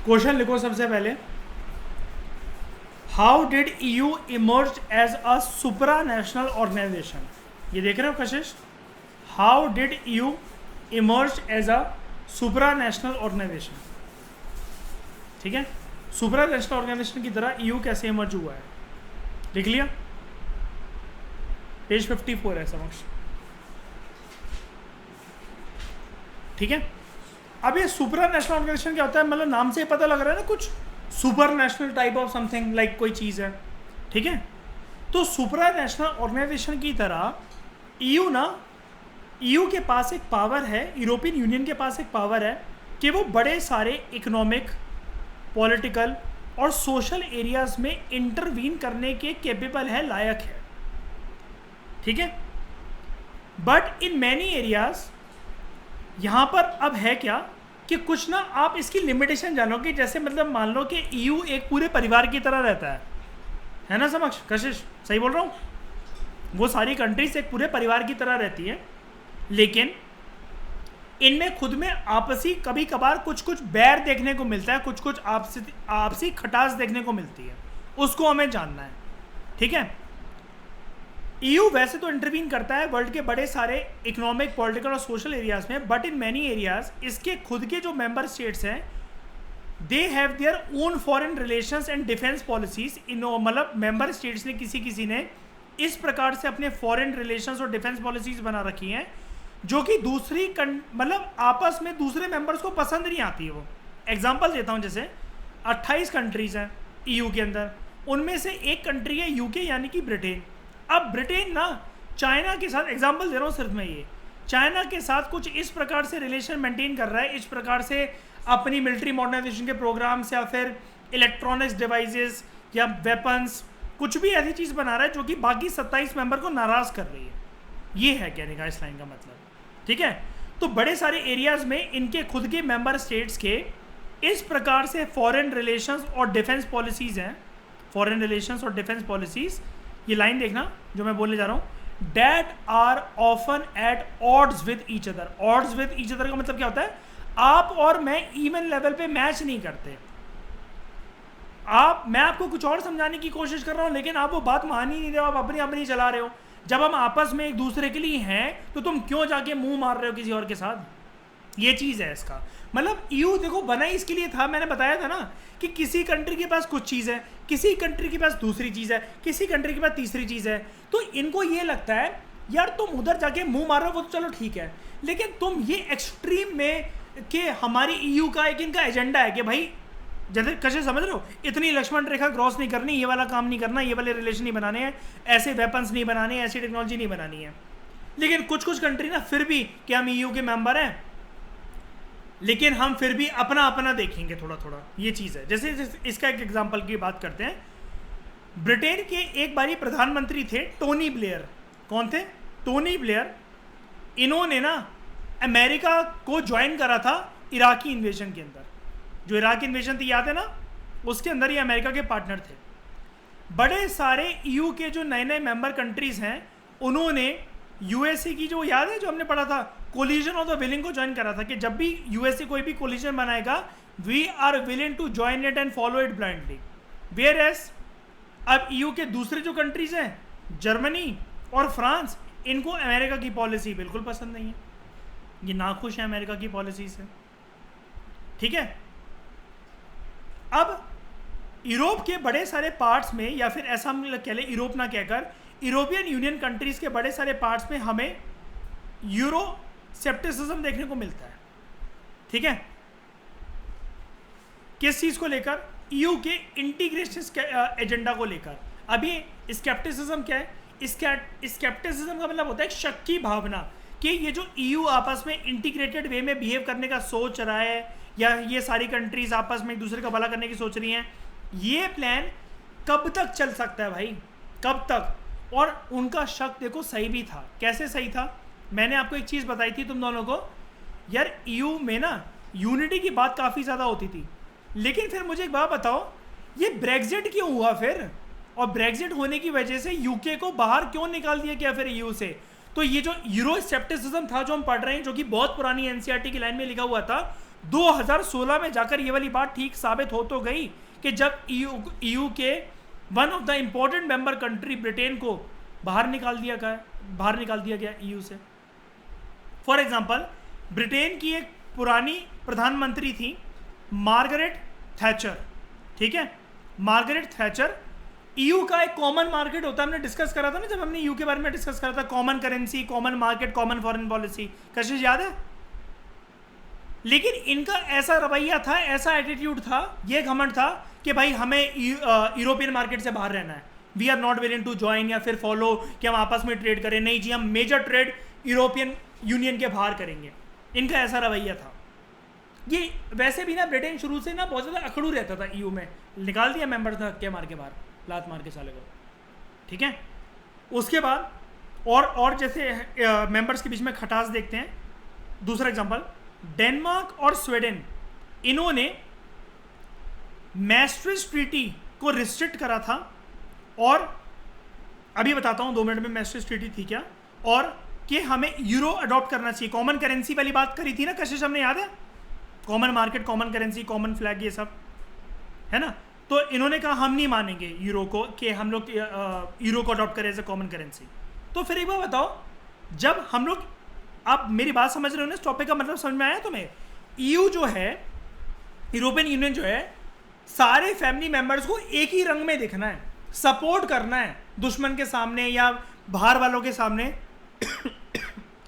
Question लिखो सबसे पहले, how did EU emerge as a supra national organisation. ये देख रहे हो Kashish, how did EU emerge as a supra national organisation. ठीक है, सुपरा नेशनल ऑर्गेनाइजेशन की तरह EU कैसे इमर्ज हुआ है, लिख लिया, पेज 54 है समक्ष। ठीक है, अब ये सुपर नेशनल ऑर्गेनाइजेशन क्या होता है, मतलब नाम से पता लग रहा है ना, कुछ super national type of something like कोई चीज़ है। ठीक है, तो सुपर नेशनल ऑर्गेनाइजेशन की तरह EU के पास एक पावर है, यूरोपियन यूनियन के पास एक पावर है कि वो बड़े सारे इकोनॉमिक, पॉलिटिकल और सोशल एरियाज में इंटरवीन करने के कैपेबल है, लायक है। ठीक है, बट इन मैनी एरियाज यहाँ पर अब है क्या कि कुछ ना आप इसकी लिमिटेशन जानोगे, जैसे मतलब मान लो कि EU एक पूरे परिवार की तरह रहता है ना समक्ष, कशिश सही बोल रहा हूँ, वो सारी कंट्रीज एक पूरे परिवार की तरह रहती हैं, लेकिन इनमें खुद में आपसी कभी कभार कुछ कुछ बैर देखने को मिलता है, कुछ कुछ आपसी खटास देखने को मिलती है, उसको हमें जानना है। ठीक है, EU वैसे तो इंटरवीन करता है वर्ल्ड के बड़े सारे इकोनॉमिक, पॉलिटिकल और सोशल एरियाज में, बट इन मैनी एरियाज इसके खुद के जो मेंबर स्टेट्स हैं they have their own foreign relations and defence policies. इन मतलब मेंबर स्टेट्स ने किसी ने इस प्रकार से अपने फॉरेन रिलेशंस और डिफेंस पॉलिसीज बना रखी हैं जो कि दूसरी मतलब आपस में दूसरे मेंबर्स को पसंद नहीं आती है। वो एग्जांपल देता हूँ, जैसे 28 कंट्रीज हैं EU के अंदर, उनमें से एक कंट्री है UK यानी कि ब्रिटेन। अब ब्रिटेन ना चाइना के साथ, एग्जांपल दे रहा हूँ सिर्फ मैं, ये चाइना के साथ कुछ इस प्रकार से रिलेशन मेंटेन कर रहा है, इस प्रकार से अपनी मिलिट्री मॉडर्नाइजेशन के प्रोग्राम्स या फिर इलेक्ट्रॉनिक्स डिवाइसेस या वेपन्स, कुछ भी ऐसी चीज़ बना रहा है जो कि बाकी 27 मेंबर को नाराज़ कर रही है। ये है कहने का इस लाइन का मतलब। ठीक है, तो बड़े सारे एरियाज में इनके खुद के मेंबर स्टेट्स के इस प्रकार से फॉरेन रिलेशंस और डिफेंस पॉलिसीज़ हैं, फॉरेन रिलेशंस और डिफेंस पॉलिसीज़। ये लाइन देखना जो मैं बोलने जा रहा हूँ, that are often at odds with each other. Odds with each other का मतलब क्या होता है, आप और मैं इवन लेवल पे मैच नहीं करते। मैं आपको कुछ और समझाने की कोशिश कर रहा हूँ लेकिन आप वो बात मान ही नहीं रहे हो, आप अपनी चला रहे हो। जब हम आपस में एक दूसरे के लिए हैं तो तुम क्यों जाके मुंह मार रहे हो किसी और के साथ। ये चीज़ है इसका मतलब। EU देखो बना ही इसके लिए था, मैंने बताया था ना कि किसी कंट्री के पास कुछ चीज़ है, किसी कंट्री के पास दूसरी चीज़ है, किसी कंट्री के पास तीसरी चीज़ है, तो इनको ये लगता है यार तुम उधर जाके मुंह मार रहे हो वो तो चलो ठीक है, लेकिन तुम ये एक्सट्रीम में कि हमारी EU का एक इनका एजेंडा है कि भाई जैसे कैसे समझ रहे हो, इतनी लक्ष्मण रेखा क्रॉस नहीं करनी, ये वाला काम नहीं करना, ये वाले रिलेशन नहीं बनाने हैं, ऐसे वेपन्स नहीं बनाने, ऐसी टेक्नोलॉजी नहीं बनानी है। लेकिन कुछ कुछ कंट्री ना फिर भी कि हम EU के मेंबर हैं लेकिन हम फिर भी अपना अपना देखेंगे थोड़ा थोड़ा, ये चीज़ है। जैसे इसका एक एग्जांपल की बात करते हैं, ब्रिटेन के एक बारी प्रधानमंत्री थे टोनी ब्लेयर। कौन थे? Tony Blair. इन्होंने ना अमेरिका को ज्वाइन करा था इराकी इन्वेजन के अंदर। जो इराक इन्वेजन थी याद है ना, उसके अंदर ही अमेरिका के पार्टनर थे। बड़े सारे EU के जो नए नए मेंबर कंट्रीज हैं उन्होंने USA की जो याद है जो हमने पढ़ा था कोलिजन ऑफ द विलिंग को ज्वाइन करा था कि जब भी USA कोई भी कोलिजन बनाएगा we are willing to join it and follow it blindly. Whereas अब EU के दूसरे जो कंट्रीज हैं जर्मनी और फ्रांस, इनको अमेरिका की पॉलिसी बिल्कुल पसंद नहीं है, ये नाखुश है अमेरिका की पॉलिसी से। ठीक है, अब यूरोप के बड़े सारे पार्ट्स में, या फिर ऐसा हम कह लें यूरोप ना कहकर यूरोपियन यूनियन कंट्रीज के बड़े सारे पार्ट्स में हमें यूरो सेप्टिसिज्म देखने को मिलता है। ठीक है, किस चीज को लेकर? EU के इंटीग्रेशन एजेंडा को लेकर। अभी स्केप्टिसिज्म क्या है? स्केप्टिसिज्म का मतलब होता है शक की भावना कि ये जो EU आपस में इंटीग्रेटेड वे में बिहेव करने का सोच रहा है या ये सारी कंट्रीज आपस में एक दूसरे का भला करने की सोच रही हैं, ये प्लान कब तक चल सकता है भाई, कब तक? और उनका शक देखो सही भी था। कैसे सही था? मैंने आपको एक चीज़ बताई थी तुम दोनों को, यार EU में ना यूनिटी की बात काफ़ी ज़्यादा होती थी, लेकिन फिर मुझे एक बात बताओ, ये ब्रेग्जिट क्यों हुआ फिर? और ब्रेग्जिट होने की वजह से UK को बाहर क्यों निकाल दिया गया फिर EU से? तो ये जो यूरो स्केप्टिसिज्म था जो हम पढ़ रहे हैं, जो कि बहुत पुरानी NCERT की लाइन में लिखा हुआ था, 2016 में जाकर ये वाली बात ठीक साबित हो तो गई कि जब ईयू के one of the important member country Britain को बाहर निकाल दिया गया ईयू से। फॉर एग्जांपल, ब्रिटेन की एक पुरानी प्रधानमंत्री थी मार्गरेट थैचर, ठीक है। मार्गरेट थैचर, ईयू का एक कॉमन मार्केट होता है, हमने डिस्कस करा था ना जब हमने ईयू के बारे में डिस्कस करा था, common currency, common market, common foreign policy, कशिश याद है? लेकिन इनका ऐसा रवैया था, ऐसा एटीट्यूड था, ये घमंड था कि भाई हमें यूरोपियन मार्केट से बाहर रहना है, we are not willing to join या फिर फॉलो कि हम आपस में ट्रेड करें, नहीं जी हम मेजर ट्रेड यूरोपियन यूनियन के बाहर करेंगे। इनका ऐसा रवैया था। ये वैसे भी ना ब्रिटेन शुरू से ना बहुत ज़्यादा अखड़ू रहता था ईयू में, निकाल दिया मेंबर था के मार के बाहर, लात मार के साले को, ठीक है। उसके बाद और जैसे मेंबर्स के बीच में खटास देखते हैं। दूसरा एग्जांपल, डेनमार्क और स्वीडन, इन्होंने मैस्ट्रिक्ट ट्रीटी को रिस्ट्रिक्ट करा था, और अभी बताता हूं 2 मिनट में मैस्ट्रिक्ट ट्रीटी थी क्या, और कि हमें यूरो अडॉप्ट करना चाहिए। कॉमन करेंसी वाली बात करी थी ना कशिश, हमने याद है? Common market, common currency, common flag, ये सब है ना। तो इन्होंने कहा हम नहीं मानेंगे यूरो को कि हम लोग यूरो को अडॉप्ट करें एज ए कॉमन करेंसी। तो फिर एक बार बताओ, जब हम लोग, आप मेरी बात समझ रहे हो ना, इस टॉपिक का मतलब समझ में आया तुम्हें? ईयू जो है, यूरोपियन यूनियन जो है, सारे फैमिली मेंबर्स को एक ही रंग में देखना है, सपोर्ट करना है दुश्मन के सामने या बाहर वालों के सामने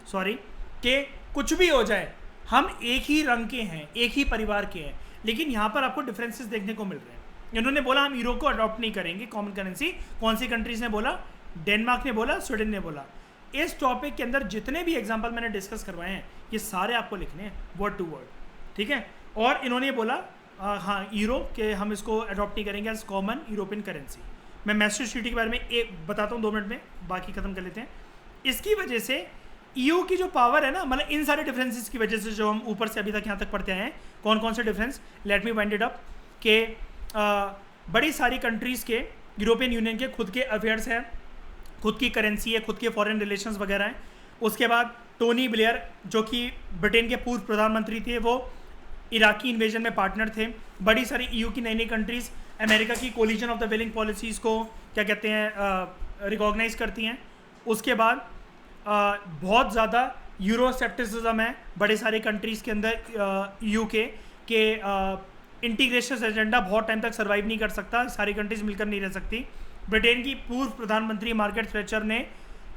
सॉरी, कि कुछ भी हो जाए हम एक ही रंग के हैं, एक ही परिवार के हैं। लेकिन यहाँ पर आपको डिफरेंसेस देखने को मिल रहे हैं। इन्होंने बोला हम यूरो को अडॉप्ट नहीं करेंगे कॉमन करेंसी। कौन सी कंट्रीज ने बोला? डेनमार्क ने बोला, स्वीडन ने बोला। इस टॉपिक के अंदर जितने भी एग्जाम्पल मैंने डिस्कस करवाए हैं, ये सारे आपको लिखने हैं वर्ड टू वर्ड, ठीक है। और इन्होंने बोला हाँ यूरो के हम इसको अडॉप्ट नहीं करेंगे एज कॉमन यूरोपियन करेंसी। मैं मैस्ट्रिक्ट ट्रीटी के बारे में एक बताता हूँ 2 मिनट में, बाकी खत्म कर लेते हैं। इसकी वजह से ईयू की जो पावर है ना, मतलब इन सारे डिफरेंसेस की वजह से जो हम ऊपर से अभी तक यहाँ तक पढ़ते आए हैं, कौन कौन से difference, let me wind it up, के बड़ी सारी कंट्रीज़ के, यूरोपियन यूनियन के खुद के अफेयर्स हैं, खुद की करेंसी है, खुद के फॉरेन रिलेशंस वगैरह हैं। उसके बाद टोनी ब्लेयर जो कि ब्रिटेन के पूर्व प्रधानमंत्री थे, वो इराकी इन्वेजन में पार्टनर थे। बड़ी सारी ईयू की नई नई कंट्रीज़ अमेरिका की collision of the willing policies को क्या कहते हैं, रिकॉग्नाइज करती हैं। उसके बाद बहुत ज़्यादा यूरोसेप्टिसिज्म है बड़े सारे कंट्रीज़ के अंदर ईयू के इंटीग्रेशन एजेंडा बहुत टाइम तक सर्वाइव नहीं कर सकता, सारी कंट्रीज मिलकर नहीं रह सकती। ब्रिटेन की पूर्व प्रधानमंत्री मार्गरेट थैचर ने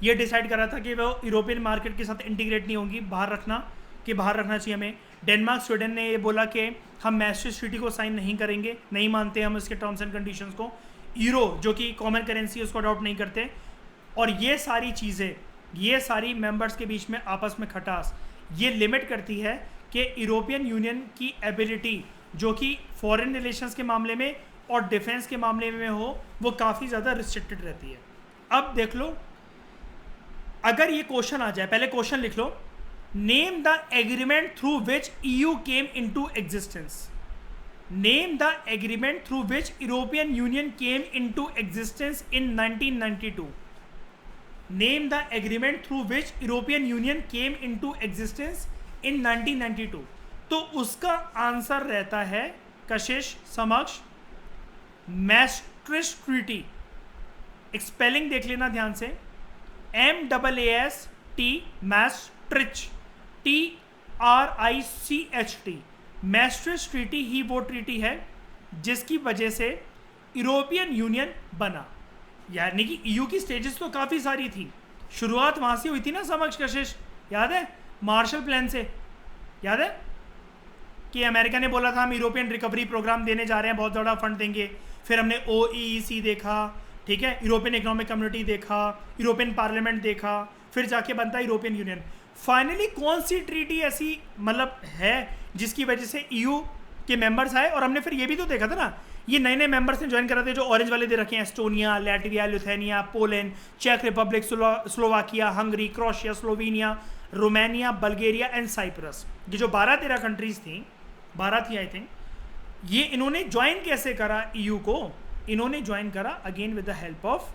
ये डिसाइड करा था कि वो यूरोपियन मार्केट के साथ इंटीग्रेट नहीं होंगी, बाहर रखना चाहिए हमें। डेनमार्क, स्वीडन ने ये बोला कि हम मैस्ट्रिक्ट ट्रीटी को साइन नहीं करेंगे, नहीं मानते हम इसके टर्म्स एंड कंडीशंस को। यूरो जो कि कॉमन करेंसी है उसको अडॉप्ट नहीं करते। और ये सारी चीज़ें, ये सारी मेंबर्स के बीच में आपस में खटास, ये लिमिट करती है कि यूरोपियन यूनियन की एबिलिटी जो कि फॉरेन रिलेशंस के मामले में और डिफेंस के मामले में हो, वो काफ़ी ज़्यादा रिस्ट्रिक्टेड रहती है। अब देख लो, अगर ये क्वेश्चन आ जाए, पहले क्वेश्चन लिख लो, name the agreement through which EU came into existence. Name the agreement through which European union came into existence in 1992। Name the agreement through which European Union came into existence in 1992। तो उसका answer रहता है कशिश समक्ष मैस्ट्रिक्ट treaty. Spelling देख लेना ध्यान से, MAAST, मैस्ट्रिक्ट, TRICHT। मैस्ट्रिक्ट treaty ही वो ट्रीटी है जिसकी वजह से यूरोपियन यूनियन बना। यानी कि ईयू की स्टेजेस तो काफ़ी सारी थी, शुरुआत वहाँ से हुई थी ना समक्ष कशिश, याद है? मार्शल प्लान से, याद है कि अमेरिका ने बोला था हम यूरोपियन रिकवरी प्रोग्राम देने जा रहे हैं, बहुत ज़्यादा फंड देंगे। फिर हमने OEEC देखा, ठीक है, यूरोपियन इकोनॉमिक कम्युनिटी देखा, यूरोपियन पार्लियामेंट देखा, फिर जाके बनता यूरोपियन यूनियन। फाइनली कौन सी ट्रीटी ऐसी मतलब है जिसकी वजह से ईयू के मेंबर्स आए? और हमने फिर ये भी तो देखा था ना, ये नए नए मेंबर्स ने ज्वाइन करा थे जो ऑरेंज वाले दे रखे हैं, एस्टोनिया, लैटविया, लिथुआनिया, पोलैंड, चेक Republic, Slovakia, Hungary, Croatia, Slovenia, Romania, Bulgaria and Cyprus. ये जो 12-13 कंट्रीज थी, 12 थी आई थिंक, ये इन्होंने ज्वाइन कैसे करा ईयू को? इन्होंने ज्वाइन करा again with the help of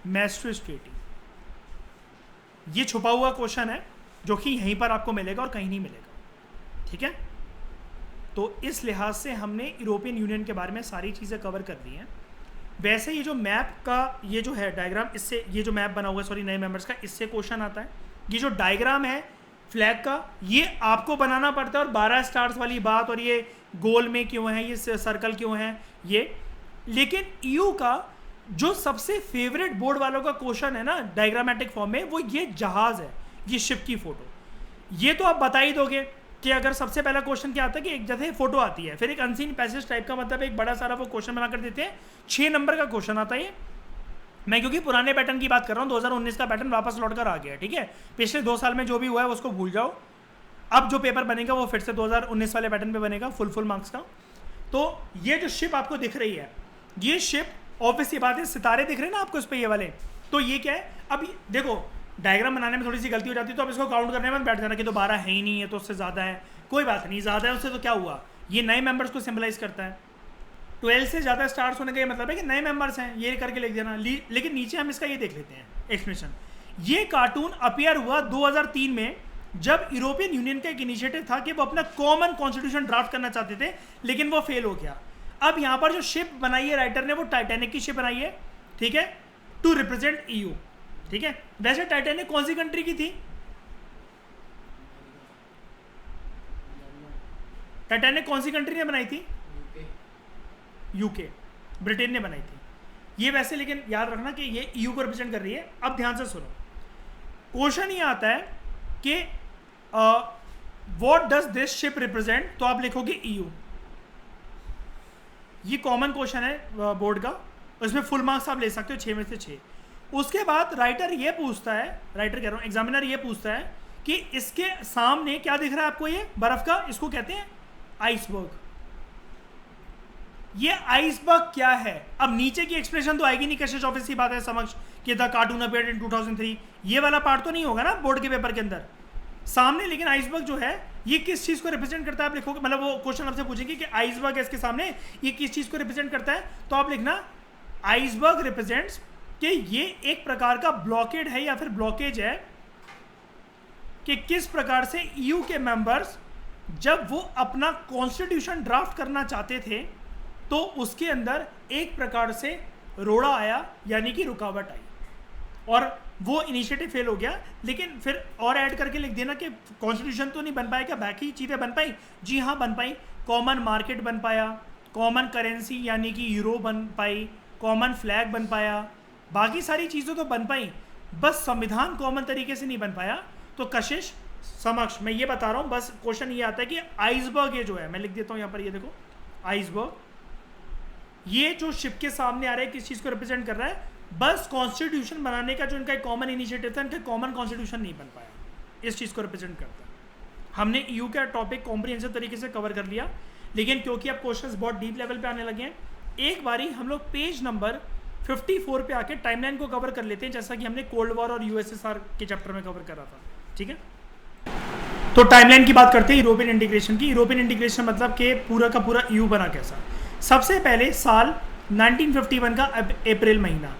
Maastricht treaty. ये छुपा हुआ क्वेश्चन है जो कि यहीं पर आपको मिलेगा और कहीं नहीं मिलेगा। ठीक है, तो इस लिहाज से हमने यूरोपियन यूनियन के बारे में सारी चीज़ें कवर कर दी हैं। वैसे ये जो मैप का ये जो है डायग्राम, इससे ये जो मैप बना हुआ है सॉरी नए मेंबर्स का, इससे क्वेश्चन आता है। ये जो डायग्राम है फ्लैग का, ये आपको बनाना पड़ता है, और 12 स्टार्स वाली बात, और ये गोल में क्यों है, ये सर्कल क्यों है ये। लेकिन ईयू का जो सबसे फेवरेट बोर्ड वालों का क्वेश्चन है ना डायग्रामेटिक फॉर्म में, वो ये जहाज है, ये शिप की फोटो। ये तो आप बता ही दोगे कि अगर सबसे पहला क्वेश्चन क्या आता है कि एक जैसे फोटो आती है, फिर एक अनसीन पैसेज टाइप का, मतलब एक बड़ा सारा वो क्वेश्चन बना कर देते हैं। 6 नंबर का क्वेश्चन आता है ये। मैं क्योंकि पुराने पैटर्न की बात कर रहा हूँ, 2019 का पैटर्न वापस लौट कर आ गया, ठीक है। पिछले 2 साल में जो भी हुआ है उसको भूल जाओ। अब जो पेपर बनेगा वो फिर से 2019 वाले पैटर्न पे बनेगा, फुल मार्क्स का। तो ये जो शिप आपको दिख रही है, ये शिप ऑब्वियस ये बात है, सितारे दिख रहे हैं ना आपको इस पे ये वाले, तो ये क्या है। अब देखो डायग्राम बनाने में थोड़ी सी गलती हो जाती है, तो अब इसको काउंट करने में बैठ जाना कि तो 12 है ही नहीं है, तो उससे ज़्यादा है। कोई बात नहीं, ज़्यादा है उससे तो क्या हुआ, ये नए मेंबर्स को सिंबलाइज करता है। 12 से ज़्यादा स्टार्स होने का ये मतलब है कि नए मेंबर्स हैं, ये करके लिख देना। लेकिन नीचे हम इसका ये देख लेते हैं एक्सप्लेनेशन। ये कार्टून अपीयर हुआ 2003 में, जब यूरोपियन यूनियन का एक इनिशिएटिव था कि वो अपना कॉमन कॉन्स्टिट्यूशन ड्राफ्ट करना चाहते थे, लेकिन वो फेल हो गया। अब यहाँ पर जो शिप बनाई है राइटर ने, वो टाइटैनिक की शिप बनाई है, ठीक है, टू रिप्रेजेंट ईयू, ठीक है। वैसे टाइटैनिक कौन सी कंट्री की थी? टाइटैनिक कौन सी कंट्री ने बनाई थी? यूके, ब्रिटेन ने बनाई थी ये। वैसे लेकिन याद रखना कि ये ईयू को रिप्रेजेंट कर रही है। अब ध्यान से सुनो, क्वेश्चन ये आता है कि what does this ship represent, तो आप लिखोगे ईयू। ये कॉमन क्वेश्चन है बोर्ड का, उसमें फुल मार्क्स आप ले सकते हो 6 में से 6। उसके बाद राइटर ये पूछता है, राइटर कह रहा हूँ एग्जामिनर ये पूछता है कि इसके सामने क्या दिख रहा है आपको, ये बर्फ का, इसको कहते हैं आइसबर्ग। ये आइसबर्ग क्या है? अब नीचे की एक्सप्रेशन तो आएगी नहीं, कशिश ऑफिस की बात है समक्ष कि द कार्टून अपीयर्ड इन 2003, ये वाला पार्ट तो नहीं होगा ना बोर्ड के पेपर के अंदर सामने। लेकिन आइसबर्ग जो है ये किस चीज को रिप्रेजेंट करता है आप लिखोगे, मतलब वो क्वेश्चन आपसे पूछेंगे कि आइसबर्ग है इसके सामने, ये किस चीज को रिप्रेजेंट करता है, तो आप लिखना आइसबर्ग रिप्रेजेंट्स कि ये एक प्रकार का ब्लॉकेड है या फिर ब्लॉकेज है, कि किस प्रकार से ईयू के मेंबर्स जब वो अपना कॉन्स्टिट्यूशन ड्राफ्ट करना चाहते थे तो उसके अंदर एक प्रकार से रोड़ा आया, यानी कि रुकावट आई, और वो इनिशिएटिव फेल हो गया। लेकिन फिर और ऐड करके लिख देना कि कॉन्स्टिट्यूशन तो नहीं बन पाया, क्या बाकी चीज़ें बन पाई? जी हाँ बन पाई। कॉमन मार्केट बन पाया, कॉमन करेंसी यानी कि यूरो बन पाई, कॉमन फ्लैग बन पाया, बाकी सारी चीज़ें तो बन पाई, बस संविधान कॉमन तरीके से नहीं बन पाया। तो कशिश समक्ष मैं ये बता रहा हूँ, बस क्वेश्चन ये आता है कि आइसबर्ग ये जो है, मैं लिख देता हूँ यहाँ पर, ये देखो आइसबर्ग, ये जो शिप के सामने आ रहा है किस चीज़ को रिप्रेजेंट कर रहा है? बस कॉन्स्टिट्यूशन बनाने का जो इनका एक कॉमन इनिशिएटिव था, इनका कॉमन कॉन्स्टिट्यूशन नहीं बन पाया, इस चीज़ को रिप्रेजेंट करता है। हमने ईयू का टॉपिक कॉम्प्रिहेंसिव तरीके से कवर कर लिया, लेकिन क्योंकि अब क्वेश्चंस बहुत डीप लेवल पे आने लगे हैं, एक बारी हम लोग पेज नंबर 54 पे आके टाइमलाइन को कवर कर लेते हैं, जैसा कि हमने कोल्ड वॉर और यूएसएसआर के चैप्टर में कवर करा था, ठीक है। तो टाइमलाइन की बात करते हैं यूरोपियन इंटीग्रेशन की। यूरोपियन इंटीग्रेशन मतलब कि पूरा का पूरा ईयू बना कैसा। सबसे पहले साल 1951 का अप्रैल महीना,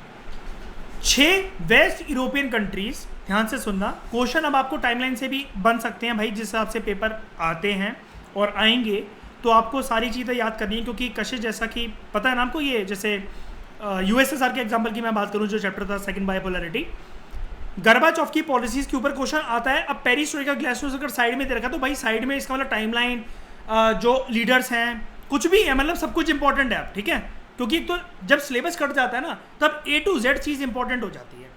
6 वेस्ट यूरोपियन कंट्रीज, ध्यान से सुनना, क्वेश्चन अब आपको टाइमलाइन से भी बन सकते हैं भाई, जिस हिसाब से पेपर आते हैं और आएंगे, तो आपको सारी चीज़ें याद करनी है, क्योंकि कशिश जैसा कि पता है ना आपको, ये जैसे यूएसएसआर के एग्जाम्पल की मैं बात करूँ, जो चैप्टर था सेकंड बाइपोलैरिटी, गर्बाचोफ की पॉलिसीज के ऊपर क्वेश्चन आता है। अब पेरिस्ट्रोइका ग्लासनोस्ट अगर साइड में दे रखा, तो भाई साइड में इसका मतलब टाइमलाइन, जो लीडर्स हैं, कुछ भी है, मतलब सब कुछ इंपॉर्टेंट है, ठीक है, क्योंकि तो जब सिलेबस कट जाता है ना, तब A to Z cheese important हो जाती है।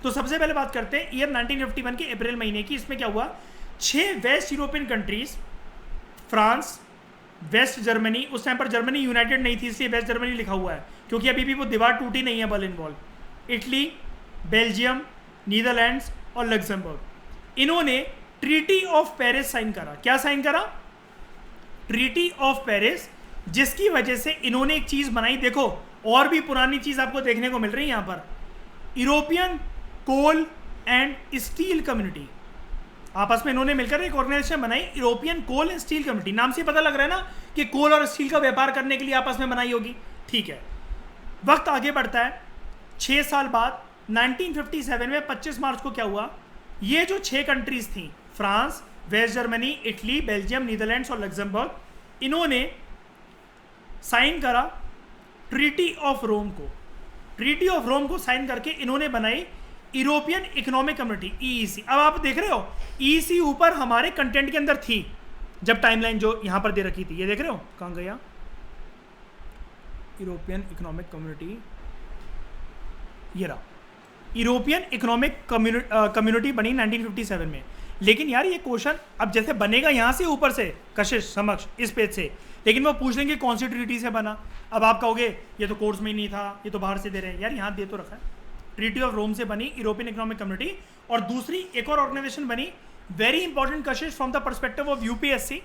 तो सबसे पहले बात करते हैं ईयर 1951 के अप्रैल महीने की। इसमें क्या हुआ, 6 west European countries, France, West Germany, उस टाइम पर जर्मनी यूनाइटेड नहीं थी इसलिए वेस्ट जर्मनी लिखा हुआ है, क्योंकि अभी भी वो दीवार टूटी नहीं है Berlin wall, Italy, Belgium, Netherlands और लग्जमबर्ग, इन्होंने ट्रीटी ऑफ पेरिस साइन करा। क्या साइन करा? ट्रीटी ऑफ पेरिस, जिसकी वजह से इन्होंने एक चीज़ बनाई। देखो और भी पुरानी चीज़ आपको देखने को मिल रही है यहाँ पर, European Coal and Steel Community, आपस में इन्होंने मिलकर एक ऑर्गेनाइजेशन बनाई, European Coal and Steel Community. नाम से पता लग रहा है ना कि कोल और स्टील का व्यापार करने के लिए आपस में बनाई होगी, ठीक है। वक्त आगे बढ़ता है, 6 साल बाद 1957 में 25 मार्च को क्या हुआ, ये जो 6 कंट्रीज थी, France, West Germany, Italy, Belgium, Netherlands और लग्जमबर्ग, इन्होंने साइन करा ट्रीटी ऑफ रोम को। ट्रीटी ऑफ रोम को साइन करके इन्होंने बनाई यूरोपियन इकोनॉमिक कम्युनिटी, ईईसी। अब आप देख रहे हो ईईसी ऊपर हमारे कंटेंट के अंदर थी जब टाइमलाइन जो यहां पर दे रखी थी, ये देख रहे हो कहां गया, यूरोपियन इकोनॉमिक कम्युनिटी, ये रहा। यूरोपियन इकोनॉमिक कम्युनिटी बनी 1957 में। लेकिन यार ये क्वेश्चन अब जैसे बनेगा यहाँ से ऊपर से कशिश समक्ष इस पेज से, लेकिन वो पूछ लेंगे कौन सी ट्रीटी से बना। अब आप कहोगे ये तो कोर्स में ही नहीं था, ये तो बाहर से दे रहे हैं। यार यहाँ दे तो रखा है, ट्रीटी ऑफ रोम से बनी यूरोपियन इकोनॉमिक कम्युनिटी। और दूसरी एक और ऑर्गेनाइजेशन बनी, very important Kashish from the perspective of UPSC,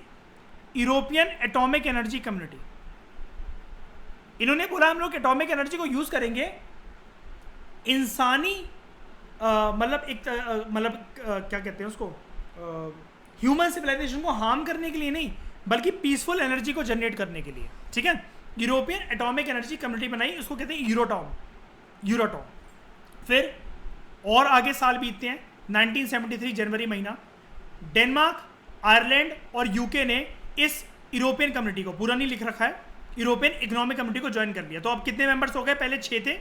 European atomic energy community. इन्होंने बोला हम लोग एटॉमिक एनर्जी को यूज करेंगे इंसानी मतलब एक क्या कहते हैं उसको, ह्यूमन सिविलाइजेशन को हार्म करने के लिए नहीं, बल्कि पीसफुल एनर्जी को जनरेट करने के लिए। ठीक है, यूरोपियन एटॉमिक एनर्जी कम्युनिटी बनाई, उसको कहते हैं यूरोटॉम। फिर और आगे साल बीतते हैं, 1973 जनवरी महीना, डेनमार्क, आयरलैंड और यूके ने इस यूरोपियन कम्युनिटी को, पूरा नहीं लिख रखा है, यूरोपियन इकोनॉमिक कम्युनिटी को ज्वाइन कर लिया। तो अब कितने मेंबर्स हो गए, पहले 6 थे,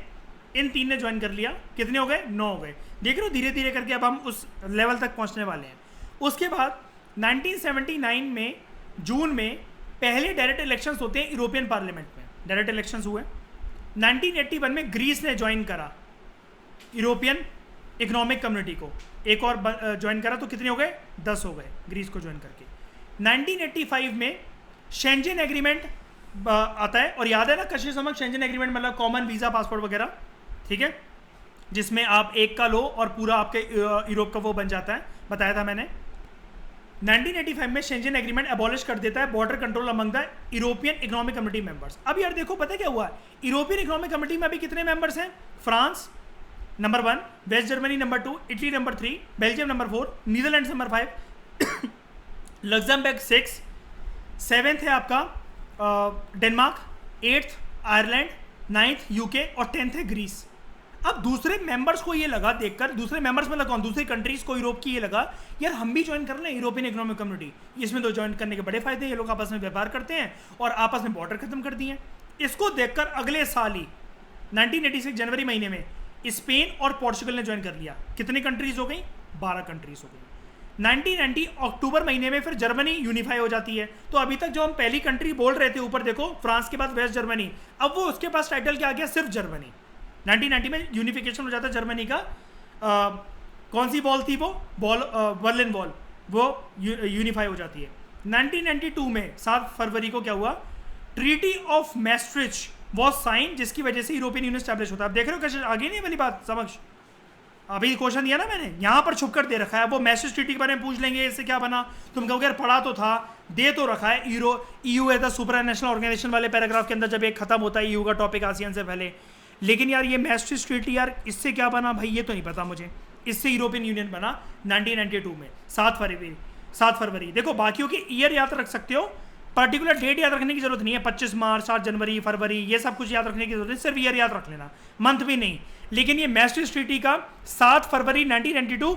इन 3 ने ज्वाइन कर लिया, कितने हो गए, 9 हो गए। देख रहे हो धीरे धीरे करके अब हम उस लेवल तक पहुंचने वाले हैं। उसके बाद 1979 में जून में पहले डायरेक्ट इलेक्शंस होते हैं यूरोपियन पार्लियामेंट में, डायरेक्ट इलेक्शंस हुए। 1981 में ग्रीस ने ज्वाइन करा यूरोपियन इकोनॉमिक कम्युनिटी को, एक और ज्वाइन करा, तो कितने हो गए, 10 हो गए ग्रीस को ज्वाइन करके। 1985 में शेंजन एग्रीमेंट आता है, और याद है ना कशिश समझ, शेंजन एग्रीमेंट मतलब कॉमन वीज़ा पासपोर्ट वगैरह, ठीक है, जिसमें आप एक का लो और पूरा आपके यूरोप का वो बन जाता है, बताया था मैंने। 1985 में शेंजन एग्रीमेंट एबॉलिश कर देता है border control among the European economic community members. अब यार देखो पता है क्या हुआ, यूरोपियन इकोनॉमिक कम्युनिटी में अभी कितने मेंबर्स हैं, France number 1, West Germany number 2, Italy number 3, Belgium number 4, Netherlands number 5, Luxembourg 6, 7th है आपका Denmark, 8th Ireland, 9th UK और 10th है ग्रीस। अब दूसरे मेंबर्स को ये लगा देखकर, दूसरे मेंबर्स मतलब कौन, दूसरी कंट्रीज को यूरोप की ये लगा यार हम भी ज्वाइन कर लें यूरोपियन इकोनॉमिक कम्युनिटी, इसमें तो ज्वाइन करने के बड़े फायदे, ये लोग आपस में व्यापार करते हैं और आपस में बॉर्डर खत्म कर दिए। इसको देखकर अगले साल ही 1986 जनवरी महीने में स्पेन और पोर्चुगल ने ज्वाइन कर लिया। कितनी कंट्रीज हो गई, 12 कंट्रीज हो गई। 1990 अक्टूबर महीने में फिर जर्मनी यूनिफाई हो जाती है। तो अभी तक जो हम पहली कंट्री बोल रहे थे ऊपर देखो, फ्रांस के बाद वेस्ट जर्मनी, अब वो उसके पास टाइटल क्या आ गया, सिर्फ जर्मनी। 1990 में यूनिफिकेशन हो जाता है जर्मनी का। कौन सी वॉल थी वो, बर्लिन वॉल, वो यूनिफाई हो जाती है। 1992 में 7 फरवरी को क्या हुआ, ट्रीटी ऑफ मैस्ट्रिच वॉज साइन, जिसकी वजह से यूरोपियन यूनियन स्टैब्लिश होता है। अब देख रहे हो कैसे आगे नहीं वाली बात समझ, अभी क्वेश्चन दिया ना मैंने, यहाँ पर छुप कर दे रखा है। वो मैस्ट्रिच ट्रीटी के बारे में पूछ लेंगे, इससे क्या बना, तुम कहोगे यार पढ़ा तो था, दे तो रखा है, ईयू है द सुपर नेशनल ऑर्गेनाइजेशन वाले पैराग्राफ के अंदर जब एक खत्म होता है ईयू का टॉपिक आसियान से पहले। लेकिन यार ये मैस्ट्रिच ट्रीटी यार इससे क्या बना भाई, ये तो नहीं पता मुझे। इससे यूरोपियन यूनियन बना 1992 में 7 फरवरी। देखो बाकियों के ईयर याद रख सकते हो, पर्टिकुलर डेट याद रखने की जरूरत नहीं है, 25 मार्च, 7 जनवरी, फरवरी, ये सब कुछ याद रखने की जरूरत है, सिर्फ ईयर याद रख लेना, मंथ भी नहीं। लेकिन ये मैस्ट्रिच ट्रीटी का 7 फरवरी 1992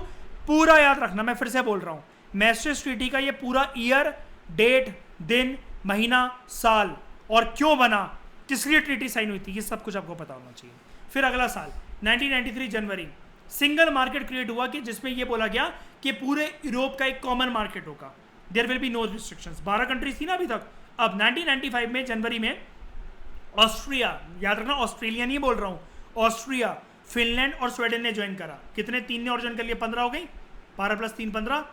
पूरा याद रखना, मैं फिर से बोल रहा हूँ, मैस्ट्रिच ट्रीटी का ये पूरा ईयर, डेट, दिन, महीना, साल और क्यों बना, किस लिए ट्रीटी साइन हुई थी, ये सब कुछ आपको पता होना चाहिए। फिर अगला साल 1993 जनवरी, सिंगल मार्केट क्रिएट हुआ कि जिसमें ये बोला गया कि पूरे यूरोप का एक कॉमन मार्केट होगा, there will be no restrictions. 12 countries थी ना अभी तक। अब 1995 में जनवरी में ऑस्ट्रिया, याद रखना ऑस्ट्रेलिया नहीं बोल रहा हूँ, ऑस्ट्रिया, फिनलैंड और स्वीडन ने ज्वाइन करा। कितने, 3 ने और ज्वाइन कर लिया, 15 हो गई, 12 + 3 15।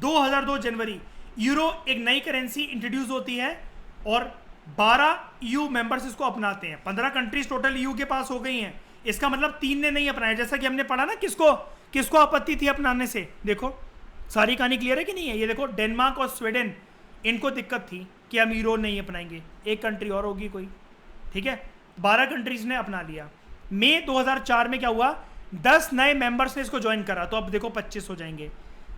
2002 जनवरी यूरो एक नई करेंसी इंट्रोड्यूस होती है और 12 ईयू मेंबर्स इसको अपनाते हैं। 15 कंट्रीज टोटल ईयू के पास हो गई हैं, इसका मतलब 3 ने नहीं अपनाया, जैसा कि हमने पढ़ा ना किसको आपत्ति थी अपनाने से। देखो सारी कहानी क्लियर है कि नहीं है, ये देखो डेनमार्क और स्वीडन, इनको दिक्कत थी कि हम यूरो नहीं अपनाएंगे, एक कंट्री और होगी कोई, ठीक है। 12 कंट्रीज ने अपना लिया। मई 2004 में क्या हुआ, 10 नए मेंबर्स ने इसको ज्वाइन करा, तो अब देखो 25 हो जाएंगे।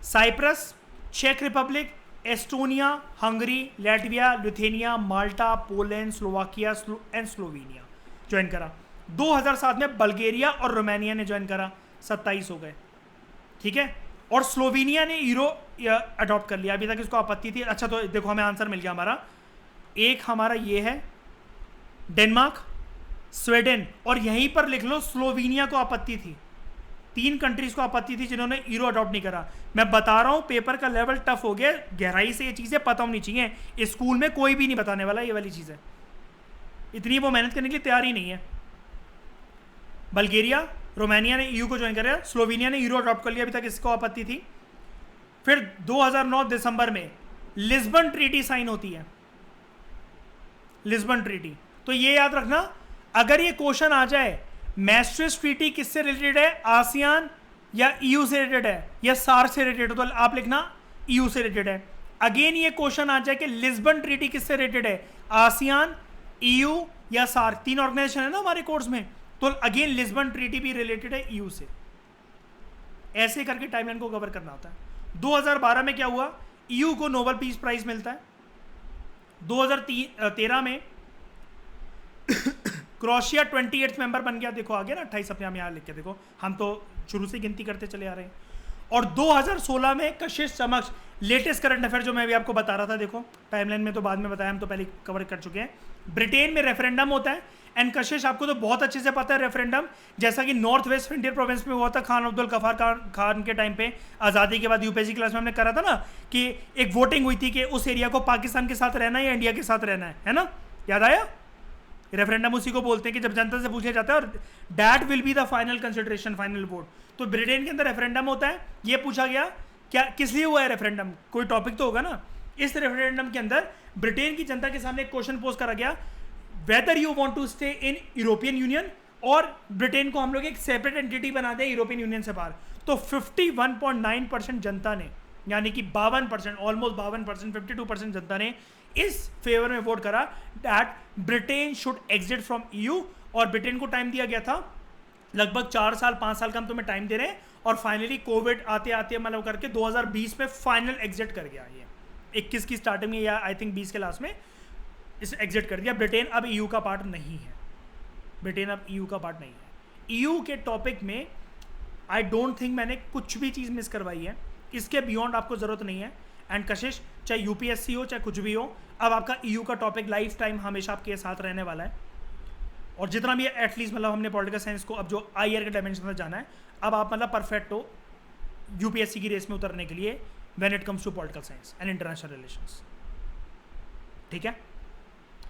साइप्रस, चेक Republic, Estonia, Hungary, Latvia, Lithuania, Malta, Poland, Slovakia and Slovenia join करा। 2007 में बल्गेरिया और रोमानिया ने ज्वाइन करा, 27 हो गए, ठीक है। और स्लोवेनिया ने यूरो अडॉप्ट कर लिया। अभी तक इसको आपत्ति थी। अच्छा तो देखो हमें आंसर मिल गया हमारा। एक हमारा ये है डेनमार्क, स्वीडन, और यहीं पर लिख लो स्लोवेनिया को आपत्ति थी। 3 कंट्रीज को आपत्ति थी जिन्होंने यूरो अडॉप्ट नहीं करा। मैं बता रहा हूं पेपर का लेवल टफ हो गया, गहराई से ये चीजें पता होनी चाहिए। स्कूल में कोई भी नहीं बताने वाला ये वाली चीजें, इतनी वो मेहनत करने के लिए तैयार ही नहीं है। बल्गेरिया, रोमानिया ने ईयू को ज्वाइन कर लिया, स्लोवेनिया ने यूरो अडॉप्ट कर लिया, अभी तक इसको आपत्ति थी। फिर 2009 दिसंबर में लिस्बन ट्रीटी साइन होती है, लिस्बन ट्रीटी। तो ये याद रखना, अगर ये क्वेश्चन आ जाए मैस्ट्रिक्ट ट्रीटी किससे रिलेटेड है, आसियान या ईयू से रिलेटेड है या सार्क से रिलेटेड है, तो आप लिखना ईयू से रिलेटेड है। अगेन ये क्वेश्चन आ जाए कि लिस्बन ट्रीटी किससे रिलेटेड है, आसियान, ईयू या सार्क, 3 ऑर्गेनाइजेशन है ना हमारे कोर्स में, तो अगेन लिस्बन ट्रीटी भी रिलेटेड है ईयू से। ऐसे करके टाइमलाइन को कवर करना होता है। 2012 में क्या हुआ, ईयू को नोबेल पीस प्राइज मिलता है। 2013 में क्रोएशिया 28th मेंबर बन गया। देखो आगे ना 28 अपने हम यहाँ लिख के देखो, हम तो शुरू से गिनती करते चले आ रहे हैं। और 2016 में कशिश समक्ष लेटेस्ट करंट अफेयर जो मैं अभी आपको बता रहा था, देखो टाइमलाइन में तो बाद में बताया, हम तो पहले कवर कर चुके हैं। ब्रिटेन में रेफरेंडम होता है, एंड कशिश आपको तो बहुत अच्छे से पता है रेफरेंडम, जैसा कि नॉर्थ वेस्ट फ्रंटियर प्रोविंस में हुआ था खान अब्दुल गफार खान के टाइम पे, आज़ादी के बाद यूपीएससी क्लास में हमने करा था ना कि एक वोटिंग हुई थी कि उस एरिया को पाकिस्तान के साथ रहना है या इंडिया के साथ रहना है ना, याद आया। रेफरेंडम उसी को बोलते हैं कि जब जनता से पूछा जाता है और that will be the final consideration, final vote. तो ब्रिटेन के अंदर रेफरेंडम होता है। ये पूछा गया क्या किस लिए हुआ है रेफरेंडम, कोई टॉपिक तो होगा ना। इस रेफरेंडम के अंदर ब्रिटेन की जनता के सामने एक क्वेश्चन पोस्ट करा गया, whether you want to stay in European Union, और ब्रिटेन को हम लोग एक सेपरेट एंटिटी बना दें यूरोपियन यूनियन से बाहर। तो 51.9% जनता ने, यानी कि 52%, ऑलमोस्ट 52%, 52% जनता ने इस फेवर में वोट करा that Britain should exit from EU. और ब्रिटेन को टाइम दिया गया था लगभग 4 साल 5 साल का हम तुम्हें टाइम दे रहे हैं, और फाइनली कोविड आते आते मतलब करके 2020 में फाइनल एग्जिट कर गया। ये 21 की स्टार्टिंग में या आई थिंक 20 के लास्ट में इस एग्जिट कर दिया। ब्रिटेन अब ईयू का पार्ट नहीं है, ब्रिटेन अब ईयू का पार्ट नहीं है। ईयू के टॉपिक में आई डोंट थिंक मैंने कुछ भी चीज़ मिस करवाई है, इसके बियॉन्ड आपको ज़रूरत नहीं है। एंड कशिश चाहे यूपीएससी हो चाहे कुछ भी हो, अब आपका ईयू का टॉपिक लाइफ टाइम हमेशा आपके साथ रहने वाला है। और जितना भी एटलीस्ट मतलब हमने पॉलिटिकल साइंस को अब जो IR के डायमेंशन में जाना है, अब आप मतलब परफेक्ट हो यूपीएससी की रेस में उतरने के लिए when it comes to political science and international relations. ठीक है,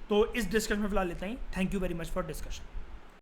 तो इस डिस्कशन में फिलहाल लेते हैं। Thank you very much for discussion.